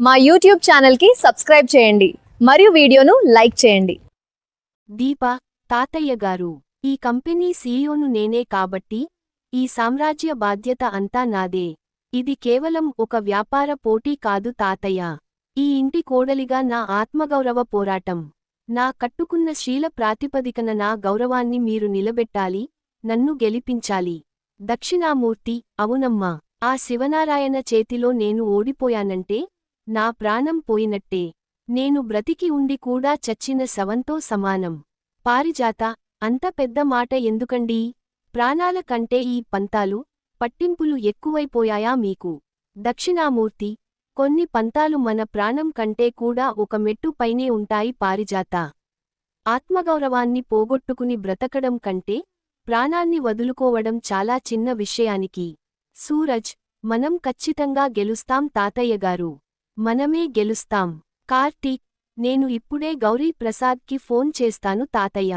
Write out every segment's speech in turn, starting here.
మా యూట్యూబ్ ఛానల్కి సబ్స్క్రైబ్ చేయండి మరియు వీడియోను లైక్ చేయండి. దీప, తాతయ్య గారు, ఈ కంపెనీ సీఈఓను నేనే కాబట్టి ఈ సామ్రాజ్య బాధ్యత అంతా నాదే. ఇది కేవలం ఒక వ్యాపార పోటీ కాదు తాతయ్య. ఈ ఇంటి కోడలిగా నా ఆత్మగౌరవ పోరాటం. నా కట్టుకున్న శీల ప్రాతిపదికన నా గౌరవాన్ని మీరు నిలబెట్టాలి, నన్ను గెలిపించాలి. దక్షిణామూర్తి: అవునమ్మా. ఆ శివనారాయణ చేతిలో నేను ఓడిపోయానంటే నా ప్రాణం పోయినట్టే. నేను బ్రతికి ఉండి కూడా చచ్చిన శవంతో సమానం. పారిజాత: అంత పెద్ద మాట ఎందుకండీ? ప్రాణాల కంటే ఈ పంతాలు, పట్టింపులు ఎక్కువైపోయాయా మీకు? దక్షిణామూర్తి: కొన్ని పంతాలు మన ప్రాణం కంటే కూడా ఒక మెట్టు పైనే ఉంటాయి పారిజాత. ఆత్మగౌరవాన్ని పోగొట్టుకుని బ్రతకడం కంటే ప్రాణాన్ని వదులుకోవడం చాలా చిన్న విషయానికి. సూరజ్: మనం ఖచ్చితంగా గెలుస్తాం తాతయ్యగారు. మనమే గెలుస్తాం. కార్తీక్: నేను ఇప్పుడే గౌరీ ప్రసాద్కి ఫోన్ చేస్తాను తాతయ్య.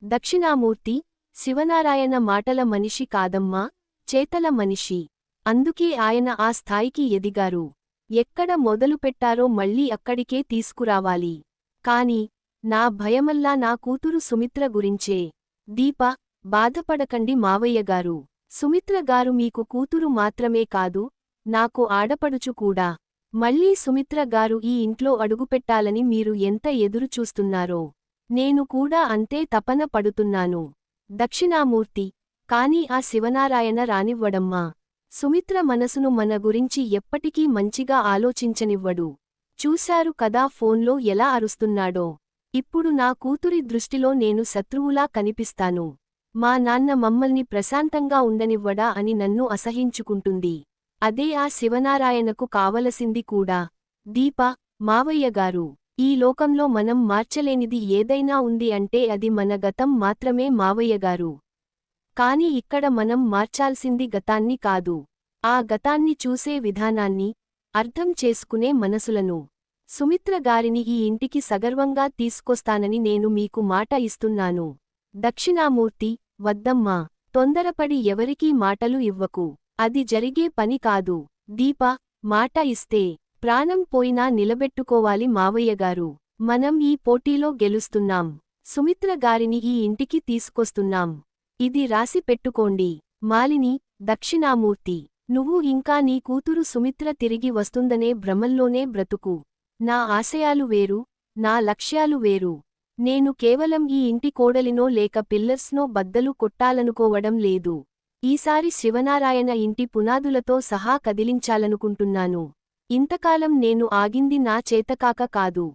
దక్షిణామూర్తి: శివనారాయణ మాటల మనిషి కాదమ్మా, చేతల మనిషి. అందుకే ఆయన ఆ స్థాయికి ఎదిగారు. ఎక్కడ మొదలుపెట్టారో మళ్ళీ అక్కడికే తీసుకురావాలి. కాని నా భయమల్లా నా కూతురు సుమిత్ర గురించే. దీప: బాధపడకండి మావయ్యగారు. సుమిత్ర గారు మీకు కూతురు మాత్రమే కాదు, నాకు ఆడపడుచు కూడా. మళ్ళీ సుమిత్ర గారు ఈ ఇంట్లో అడుగుపెట్టాలని మీరు ఎంత ఎదురుచూస్తున్నారో నేను కూడా అంతే తపన పడుతున్నాను. దక్షిణామూర్తి: కాని ఆ శివనారాయణ రానివ్వడమ్మా. సుమిత్ర మనసును మన గురించి ఎప్పటికీ మంచిగా ఆలోచించనివ్వడు. చూశారు కదా ఫోన్లో ఎలా అరుస్తున్నాడో. ఇప్పుడు నా కూతురి దృష్టిలో నేను శత్రువులా కనిపిస్తాను. మా నాన్న మమ్మల్ని ప్రశాంతంగా ఉండనివ్వడా అని నన్ను అసహించుకుంటుంది. అదే ఆ శివనారాయణకు కావలసింది కూడా. దీప: మావయ్యగారు, ఈ లోకంలో మనం మార్చలేనిది ఏదైనా ఉంది అంటే అది మన గతం మాత్రమే మావయ్యగారు. కాని ఇక్కడ మనం మార్చాల్సింది గతాన్ని కాదు, ఆ గతాన్ని చూసే విధానాన్ని, అర్థం చేసుకునే మనసులను. సుమిత్ర గారిని ఈ ఇంటికి సగర్వంగా తీసుకొస్తానని నేను మీకు మాట ఇస్తున్నాను. దక్షిణామూర్తి: వద్దమ్మా. తొందరపడి ఎవరికీ మాటలు ఇవ్వకు. అది జరిగే పని కాదు. దీప: మాట ఇస్తే ప్రాణం పోయినా నిలబెట్టుకోవాలి మావయ్యగారు. మనం ఈ పోటీలో గెలుస్తున్నాం. సుమిత్ర గారిని ఈ ఇంటికి తీసుకొస్తున్నాం. ఇది రాసి పెట్టుకోండి. మాలిని: దక్షిణామూర్తి, నువ్వు ఇంకా నీ కూతురు సుమిత్ర తిరిగి వస్తుందనే భ్రమల్లోనే బ్రతుకు. నా ఆశయాలు వేరు, నా లక్ష్యాలు వేరు. నేను కేవలం ఈ ఇంటి కోడలినో లేక పిల్లర్స్నో బద్దలు కొట్టాలనుకోవడం లేదు. ఈసారి శివనారాయణ ఇంటి పునాదులతో సహా కదిలించాలనుకుంటున్నాను. ఇంతకాలం నేను ఆగింది నా చేతకాక కాదు,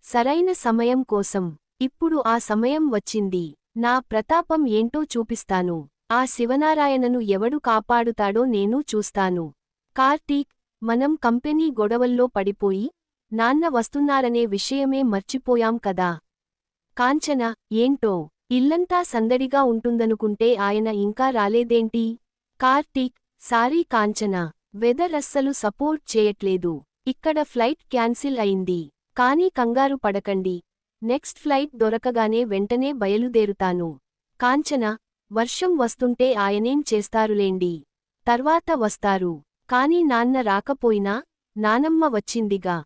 సరైన సమయం కోసం. ఇప్పుడు ఆ సమయం వచ్చింది. నా ప్రతాపం ఏంటో చూపిస్తాను. ఆ శివనారాయణను ఎవడు కాపాడుతాడో నేను చూస్తాను. కార్తీక్: మనం కంపెనీ గొడవల్లో పడిపోయి నాన్న వస్తున్నారనే విషయమే మర్చిపోయాం కదా. కాంచన: ఏంటో, ఇల్లంతా సందడిగా ఉంటుందనుకుంటే ఆయన ఇంకా రాలేదేంటి? కార్తీక్: సారీ కాంచన, వెదర్ అస్సలు సపోర్ట్ చేయట్లేదు. ఇక్కడ ఫ్లైట్ క్యాన్సిల్ అయింది. కానీ కంగారు పడకండి, నెక్స్ట్ ఫ్లైట్ దొరకగానే వెంటనే బయలుదేరుతాను. కాంచన: వర్షం వస్తుంటే ఆయనేం చేస్తారులేండి, తర్వాత వస్తారు. కాని నాన్న రాకపోయినా నానమ్మ వచ్చిందిగా.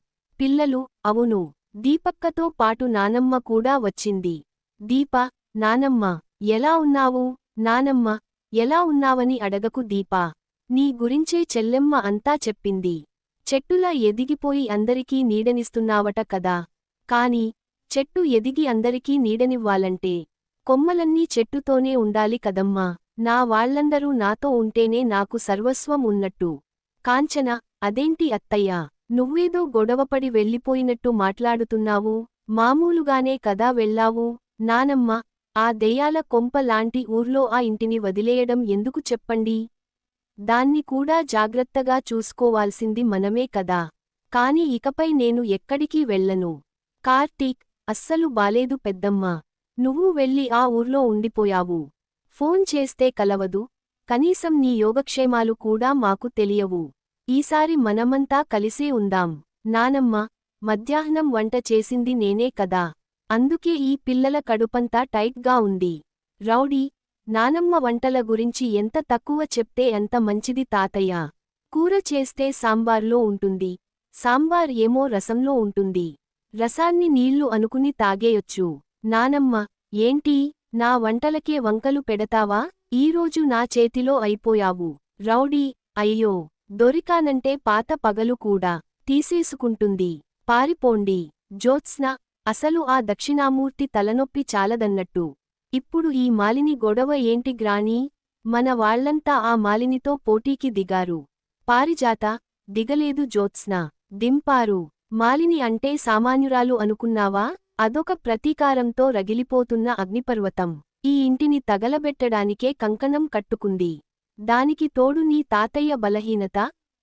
పిల్లలు: అవును, దీపక్కతో పాటు నానమ్మ కూడా వచ్చింది. దీప: నానమ్మ ఎలా ఉన్నావు? నానమ్మ: ఎలా ఉన్నావని అడగకు దీపా, నీ గురించే చెల్లెమ్మ అంతా చెప్పింది. చెట్టులా ఎదిగిపోయి అందరికీ నీడనిస్తున్నావట కదా. కాని చెట్టు ఎదిగి అందరికీ నీడనివ్వాలంటే కొమ్మలన్నీ చెట్టుతోనే ఉండాలి కదమ్మా. నా వాళ్లందరూ నాతో ఉంటేనే నాకు సర్వస్వం ఉన్నట్టు. కాంచన: అదేంటి అత్తయ్యా, నువ్వేదో గొడవపడి వెళ్ళిపోయినట్టు మాట్లాడుతున్నావు? మామూలుగానే కదా వెళ్ళావు. నానమ్మ: ఆ దెయ్యాల కొంప లాంటి ఊర్లో ఆ ఇంటిని వదిలేయడం ఎందుకు చెప్పండి. దాన్ని కూడా జాగ్రత్తగా చూసుకోవాల్సింది మనమే కదా. కాని ఇకపై నేను ఎక్కడికి వెళ్ళను. కార్తీక్: అస్సలు బాలేదు పెద్దమ్మా, నువ్వు వెళ్ళి ఆ ఊర్లో ఉండిపోయావు. ఫోన్ చేస్తే కలవదు, కనీసం నీ యోగక్షేమాలు కూడా మాకు తెలియవు. ఈసారి మనమంతా కలిసే ఉందాం. నానమ్మ: మధ్యాహ్నం వంట చేసింది నేనే కదా, అందుకే ఈ పిల్లల కడుపంతా టైట్గా ఉంది. రౌడీ: నానమ్మ వంటల గురించి ఎంత తక్కువ చెప్తే అంత మంచిది తాతయ్య. కూర చేస్తే సాంబార్లో ఉంటుంది, సాంబార్ ఏమో రసంలో ఉంటుంది. రసాన్ని నీళ్లు అనుకుని తాగేయొచ్చు. నానమ్మ, ఏంటి, నా వంటలకే వంకలు పెడతావా? ఈరోజు నా చేతిలో అయిపోయావు. రౌడీ, అయ్యో, దొరికానంటే పాత పగలు కూడా తీసేసుకుంటుంది. పారిపోండి. జ్యోత్స్న, అసలు ఆ దక్షిణామూర్తి తలనొప్పి చాలదన్నట్టు ఇప్పుడు ఈ మాలిని గొడవ ఏంటి గ్రానీ? మన వాళ్లంతా ఆ మాలినితో పోటీకి దిగారు. పారిజాత, దిగలేదు జ్యోత్స్న, దింపారు. మాలిని అంటే సామాన్యురాలు అనుకున్నావా? అదొక ప్రతీకారంతో రగిలిపోతున్న అగ్నిపర్వతం. ఈ ఇంటిని తగలబెట్టడానికే కంకణం కట్టుకుంది. దానికి తోడు నీ తాతయ్య బలహీనత,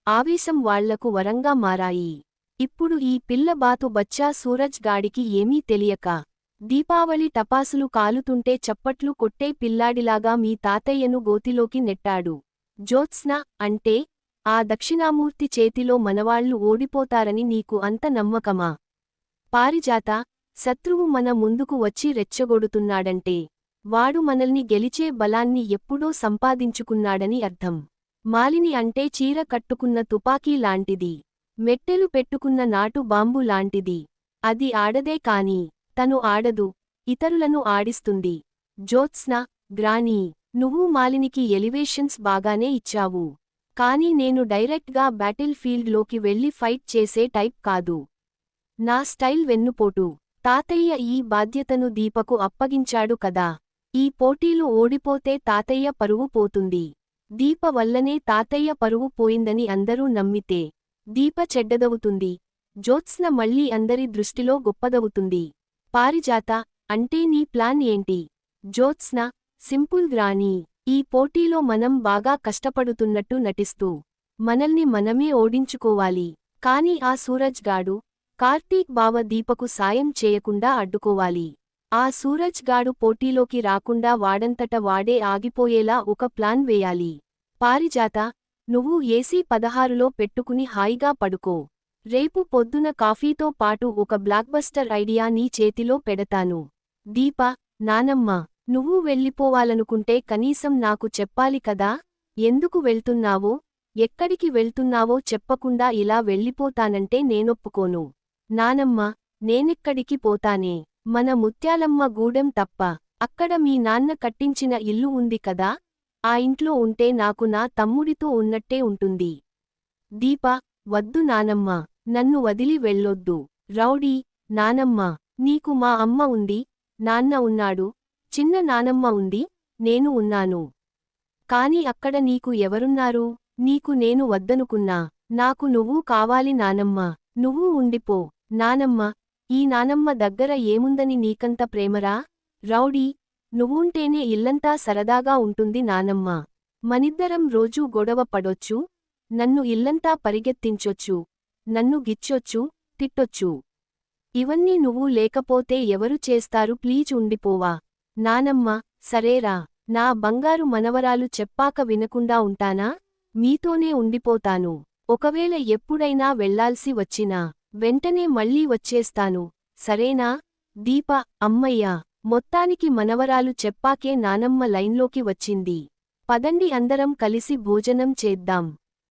ఆవేశం వాళ్లకు వరంగా మారాయి. ఇప్పుడు ఈ పిల్ల బాతు బచ్చా సూరజ్ గాడికి ఏమీ తెలియక దీపావళి టపాసులు కాలుతుంటే చప్పట్లు కొట్టే పిల్లాడిలాగా మీ తాతయ్యను గోతిలోకి నెట్టాడు. జ్యోత్స్న, అంటే ఆ దక్షిణామూర్తి చేతిలో మనవాళ్లు ఓడిపోతారని నీకు అంత నమ్మకమా? పారిజాత, శత్రువు మన ముందుకు వచ్చి రెచ్చగొడుతున్నాడంటే వాడు మనల్ని గెలిచే బలాన్ని ఎప్పుడో సంపాదించుకున్నాడని అర్థం. మాలిని అంటే చీర కట్టుకున్న తుపాకీ లాంటిది, మెట్టెలు పెట్టుకున్న నాటు బాంబు లాంటిది. అది ఆడదే కాని తను ఆడదు, ఇతరులను ఆడిస్తుంది. జ్యోత్స్న, గ్రానీ, నువ్వు మాలినికి ఎలివేషన్స్ బాగానే ఇచ్చావు. కానీ నేను డైరెక్ట్గా బ్యాటిల్ ఫీల్డ్లోకి వెళ్లి ఫైట్ చేసే టైప్ కాదు. నా స్టైల్ వెన్నుపోటు. తాతయ్య ఈ బాధ్యతను దీపకు అప్పగించాడు కదా. ఈ పోటీలు ఓడిపోతే తాతయ్య పరువు పోతుంది. దీప వల్లనే తాతయ్య పరువు పోయిందని అందరూ నమ్మితే దీప చెడ్డదవుతుంది. జ్యోత్స్న మళ్ళీ అందరి దృష్టిలో గొప్పదవుతుంది. పారిజాత, అంటే నీ ప్లాన్ ఏంటి? జ్యోత్స్న, సింపుల్ గ్రానీ, ఈ పోటీలో మనం బాగా కష్టపడుతున్నట్టు నటిస్తూ మనల్ని మనమే ఓడించుకోవాలి. కాని ఆ సూరజ్ గాడు, కార్తీక్ బావ దీపకు సాయం చేయకుండా అడ్డుకోవాలి. ఆ సూరజ్ గాడు పోటీలోకి రాకుండా వాడంతట వాడే ఆగిపోయేలా ఒక ప్లాన్ వేయాలి. పారిజాత, నువ్వు ఏసీ 16లో పెట్టుకుని హాయిగా పడుకో. రేపు పొద్దున కాఫీతో పాటు ఒక బ్లాక్బస్టర్ ఐడియా నీ చేతిలో పెడతాను. దీప, నానమ్మ, నువ్వు వెళ్ళిపోవాలనుకుంటే కనీసం నాకు చెప్పాలి కదా. ఎందుకు వెళ్తున్నావో, ఎక్కడికి వెళ్తున్నావో చెప్పకుండా ఇలా వెళ్ళిపోతానంటే నేనొప్పుకోను. నానమ్మ, నేనెక్కడికి పోతానే, మన ముత్యాలమ్మ గూడెం తప్ప అక్కడ మీ నాన్న కట్టించిన ఇల్లు ఉంది కదా, ఆ ఇంట్లో ఉంటే నాకు నా తమ్ముడితో ఉన్నట్టే ఉంటుంది. దీప, వద్దు నానమ్మ, నన్ను వదిలి వెళ్ళొద్దు. రౌడీ, నానమ్మ, నీకు మా అమ్మ ఉంది, నాన్న ఉన్నాడు, చిన్న నానమ్మ ఉంది, నేను ఉన్నాను. కాని అక్కడ నీకు ఎవరున్నారు? నీకు నేను వద్దనుకున్నా. నాకు నువ్వు కావాలి నానమ్మ, నువ్వు ఉండిపో. నానమ్మ, ఈ నానమ్మ దగ్గర ఏముందని నీకంత ప్రేమరా? రౌడీ, నువ్వుంటేనే ఇల్లంతా సరదాగా ఉంటుంది నానమ్మ. మనిద్దరం రోజూ గొడవ పడొచ్చు, నన్ను ఇల్లంతా పరిగెత్తించొచ్చు, నన్ను గిచ్చొచ్చు, తిట్టొచ్చు. ఇవన్నీ నువ్వు లేకపోతే ఎవరు చేస్తారు? ప్లీజ్ ఉండిపోవా. నానమ్మ, సరేరా, నా బంగారు మనవరాలు చెప్పాక వినకుండా ఉంటానా? మీతోనే ఉండిపోతాను. ఒకవేళ ఎప్పుడైనా వెళ్లాల్సి వచ్చినా వెంటనే మళ్ళీ వచ్చేస్తాను, సరేనా? దీప, అమ్మయ్యా, మొత్తానికి మనవరాలు చెప్పాకే నానమ్మ లైన్లోకి వచ్చింది. పదండి అందరం కలిసి భోజనం చేద్దాం.